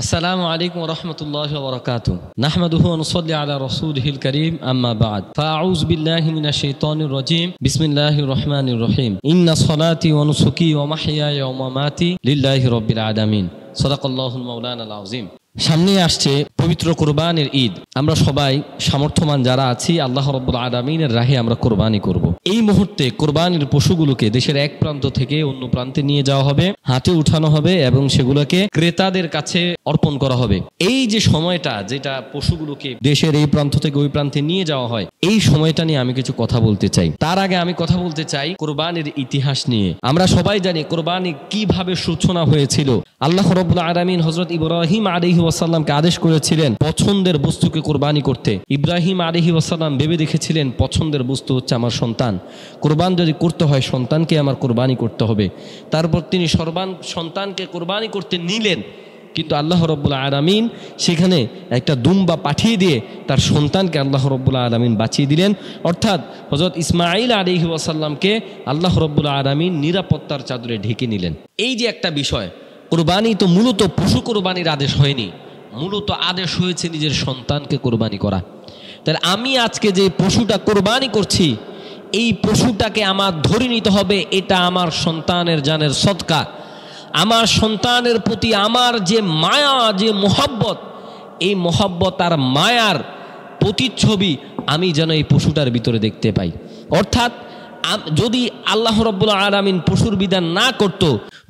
السلام عليكم ورحمة الله وبركاته نحمده ونصلي على رسوله الكريم أما بعد فأعوذ بالله من الشيطان الرجيم بسم الله الرحمن الرحيم إن صلاتي ونسكي ومحياي ومماتي لله رب العالمين صدق الله المولانا العظيم সামনে আসছে পবিত্র কুরবানির ঈদ। আমরা সবাই সামর্থ্যবান যারা আছি আল্লাহ রাব্বুল আলামিনের রাহে আমরা কুরবানি করব। এই মুহূর্তে কুরবানির পশুগুলোকে দেশের এক প্রান্ত থেকে অন্য প্রান্তে নিয়ে যাওয়া হবে, হাটে উঠানো হবে এবং সেগুলোকে ক্রেতাদের কাছে অর্পণ করা হবে। এই যে সময়টা যেটা পশুগুলোকে দেশের এই প্রান্ত থেকে ওই প্রান্তে নিয়ে যাওয়া হয়, এই সময়টা নিয়ে আমি কিছু কথা বলতে চাই। তার আগে আমি কথা বলতে চাই কুরবানির ইতিহাস নিয়ে। আমরা সবাই জানি কুরবানি কিভাবে সূচনা হয়েছিল। আল্লাহ রাব্বুল আলামিন হযরত ইব্রাহিম আলাইহিস সালামকে আদেশ করেছিলেন পছন্দের বস্তুকে কুরবানি করতে। ইব্রাহিম আলাইহিস সালাম ভেবে দেখেছিলেন পছন্দের বস্তু হচ্ছে আমার সন্তান। কুরবান যদি করতে হয় সন্তানকে আমার কুরবানি করতে হবে। তারপর তিনি সন্তানকে কুরবানি করতে নিলেন, কিন্তু আল্লাহ রাব্বুল আলামিন সেখানে একটা দুম্বা পাঠিয়ে দিয়ে তার সন্তানকে আল্লাহ রাব্বুল আলামিন বাঁচিয়ে দিলেন। অর্থাৎ হযরত ইসমাঈল আলাইহিস সালামকে আল্লাহ রাব্বুল আলামিন নিরাপত্তার চাদরে ঢেকে নিলেন। এই যে একটা বিষয়, কুরবানি তো মূলত পশু কুরবানির আদেশ হয়নি, মূলত আদেশ হয়েছে নিজের সন্তানকে কুরবানি করা। তাহলে আমি আজকে যে পশুটা কুরবানি করছি, এই পশুটাকে আমার ধরে নিতে হবে এটা আমার সন্তানের জানের সদকা। আমার সন্তানের প্রতি আমার যে মায়া, যে মোহাব্বত, এই মোহাব্বত আর মায়ার প্রতিচ্ছবি আমি যেন এই পশুটার ভিতরে দেখতে পাই। অর্থাৎ যদি আল্লাহ রাব্বুল আলামিন পশুর বিধান না করত,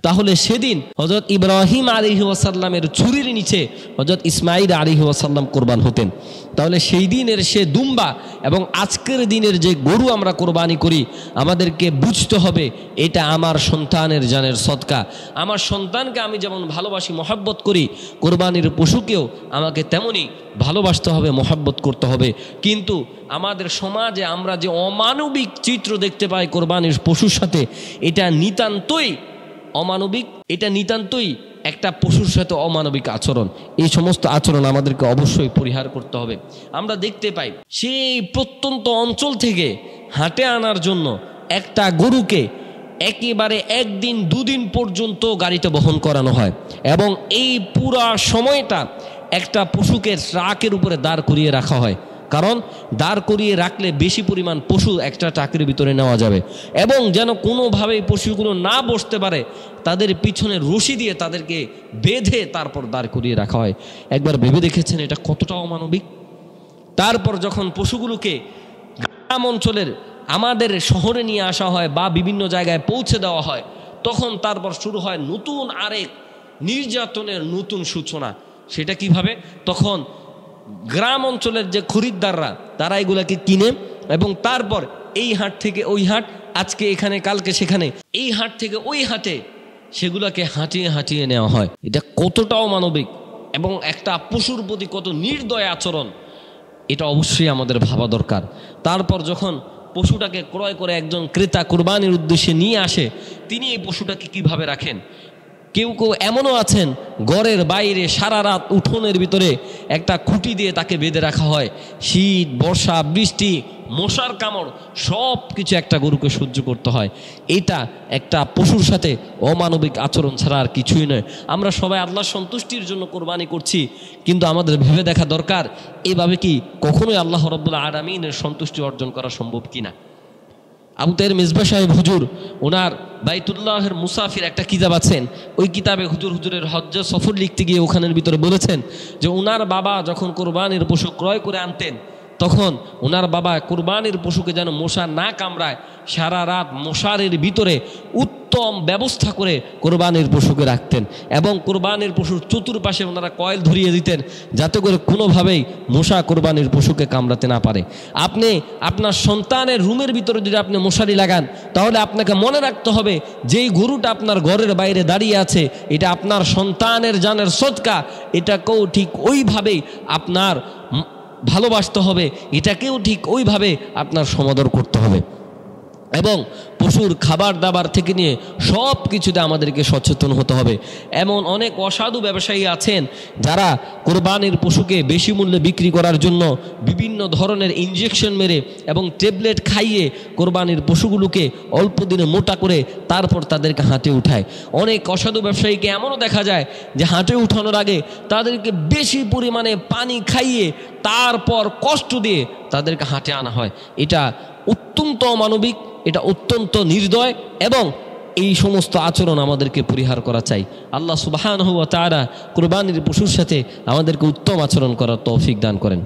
তাহলে সেদিন হযরত ইব্রাহিম আলাইহিস সালামের ছুরির নিচে হযরত ইসমাঈল আলাইহিস সালাম কুরবান হতেন। তাহলে সেই দিনের সে দুম্বা এবং আজকের দিনের যে গরু আমরা কুরবানি করি, আমাদেরকে বুঝতে হবে এটা আমার সন্তানের জানের সদকা। আমার সন্তানকে আমি যেমন ভালোবাসি, মহব্বত করি, কুরবানির পশুকেও আমাকে তেমনই ভালোবাসতে হবে, মহব্বত করতে হবে। কিন্তু আমাদের সমাজে আমরা যে অমানবিক চিত্র দেখতে পাই কোরবানির পশুর সাথে, এটা নিতান্তই অমানবিক, এটা নিতান্তই একটা পশুর সাথে অমানবিক আচরণ। এই সমস্ত আচরণ আমাদেরকে অবশ্যই পরিহার করতে হবে। আমরা দেখতে পাই সেই প্রত্যন্ত অঞ্চল থেকে হাটে আনার জন্য একটা গরুকে একেবারে একদিন দুদিন পর্যন্ত গাড়িতে বহন করানো হয় এবং এই পুরা সময়টা একটা পশুকে ট্রাকের উপরে দাঁড় করিয়ে রাখা হয়। কারণ দাঁড় করিয়ে রাখলে বেশি পরিমাণ পশু একটা ট্রাকের ভিতরে নেওয়া যাবে এবং যেন কোনোভাবেই পশুগুলো না বসতে পারে, তাদের পিছনে রশি দিয়ে তাদেরকে বেঁধে তারপর দাঁড় করিয়ে রাখা হয়। একবার ভেবে দেখেছেন এটা কতটা অমানবিক? তারপর যখন পশুগুলোকে গ্রাম অঞ্চলের আমাদের শহরে নিয়ে আসা হয় বা বিভিন্ন জায়গায় পৌঁছে দেওয়া হয়, তখন তারপর শুরু হয় নতুন আরেক নির্যাতনের নতুন সূচনা। সেটা কিভাবে? তখন গ্রাম অঞ্চলের যে খরিদ্দাররা তারা এগুলাকে কিনে এবং তারপর এই হাট থেকে ওই হাট, আজকে এখানে কালকে সেখানে, এই হাট থেকে ওই হাটে সেগুলোকে হাঁটিয়ে হাঁটিয়ে নেওয়া হয়। এটা কতটা অমানবিক এবং একটা পশুর প্রতি কত নির্দয় আচরণ, এটা অবশ্যই আমাদের ভাবা দরকার। তারপর যখন পশুটাকে ক্রয় করে একজন ক্রেতা কুরবানির উদ্দেশ্যে নিয়ে আসে, তিনি এই পশুটাকে কিভাবে রাখেন? কেউ কেউ এমনও আছেন ঘরের বাইরে সারা রাত উঠোনের ভিতরে একটা খুঁটি দিয়ে তাকে বেঁধে রাখা হয়। শীত, বর্ষা, বৃষ্টি, মশার কামড় সব কিছু একটা গরুকে সহ্য করতে হয়। এটা একটা পশুর সাথে অমানবিক আচরণ ছাড়া আর কিছুই নয়। আমরা সবাই আল্লাহর সন্তুষ্টির জন্য কোরবানি করছি, কিন্তু আমাদের ভেবে দেখা দরকার এভাবে কি কখনোই আল্লাহ রাব্বুল আলামিনের সন্তুষ্টি অর্জন করা সম্ভব কিনা। আবু তাহের মিসবাহ সাহেব হুজুর ওনার বাইতুল্লাহের মুসাফির একটা কিতাব আছেন, ওই কিতাবে হুজুরের হজ্জ সফর লিখতে গিয়ে ওখানের ভিতরে বলেছেন যে ওনার বাবা যখন কোরবানির পশু ক্রয় করে আনতেন, তখন ওনার বাবা কোরবানির পশুকে যেন মশা না কামড়ায় সারা রাত মশারের ভিতরে উত্তম ব্যবস্থা করে কোরবানির পশুকে রাখতেন এবং কোরবানির পশুর চতুর্পাশে ওনারা কয়েল ধরিয়ে দিতেন যাতে করে কোনোভাবেই মশা কোরবানির পশুকে কামড়াতে না পারে। আপনি আপনার সন্তানের রুমের ভিতরে যদি আপনি মশারি লাগান, তাহলে আপনাকে মনে রাখতে হবে যেই গরুটা আপনার ঘরের বাইরে দাঁড়িয়ে আছে এটা আপনার সন্তানের জানের সদকা, এটাকেও ঠিক ওইভাবেই আপনার ভালোবাসতে হবে, এটাকেও ঠিক ওইভাবে আপনার সমাদর করতে হবে। এবং পশুর খাবার দাবার থেকে নিয়ে সব কিছুতে আমাদেরকে সচেতন হতে হবে। এমন অনেক অসাধু ব্যবসায়ী আছেন যারা কোরবানির পশুকে বেশি মূল্যে বিক্রি করার জন্য বিভিন্ন ধরনের ইনজেকশন মেরে এবং ট্যাবলেট খাইয়ে কোরবানির পশুগুলোকে অল্প দিনে মোটা করে তারপর তাদেরকে হাটে উঠায়। অনেক অসাধু ব্যবসায়ীকে এমনও দেখা যায় যে হাটে উঠানোর আগে তাদেরকে বেশি পরিমাণে পানি খাইয়ে তারপর কষ্ট দিয়ে তাদেরকে হাটে আনা হয়। এটা অত্যন্ত অমানবিক, এটা অত্যন্ত নির্দয় এবং এই সমস্ত আচরণ আমাদেরকে পরিহার করা চাই। আল্লাহ সুবহানাহু ওয়া তাআলা কুরবানির পশুর সাথে আমাদেরকে উত্তম আচরণ করার তৌফিক দান করেন।